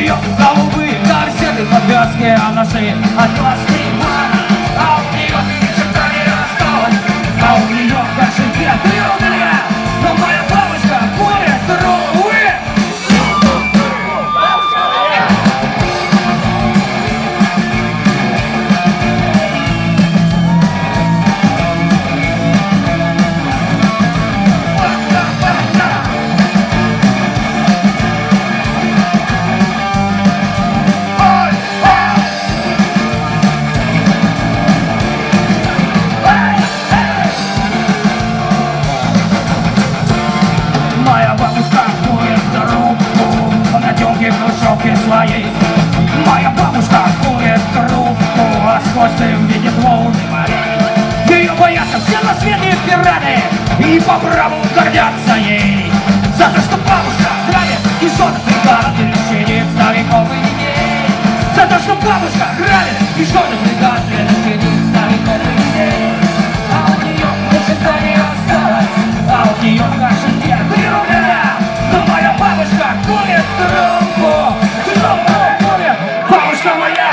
нее голубые корсеты, подвязки, а на шее атласный план. А у нее что-то не осталось, а у нее кошельки трудные. Но моя бабушка курит трубы. Своей. Моя бабушка курит трубку, а сквозь дым видит волны морей. Ее боятся все на свете пираты, и по праву гордятся ей. За то, что бабушка грабит и жжет бригады лечения стариков и детей. За то, что бабушка грабит и жжет бригады лечения стариков и детей. А у нее ничего не осталось, а у нее в кошельке 3 рубля. Но моя бабушка курит трубку. Бабушка моя!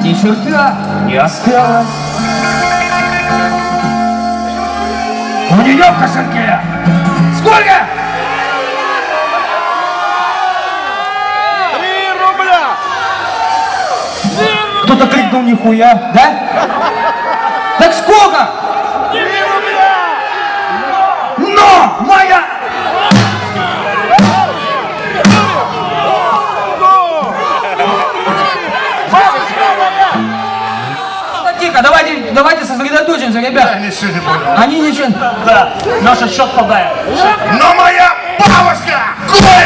Ни черта не осталось. У нее в кошельке сколько? 3 рубля! Кто-то крикнул нихуя, да? Так сколько? 3 рубля! Но моя... Давайте сосредоточимся, ребят. Я ничего не понял. Они ничего... Да, Леша, счет подай. Но моя бабушка курит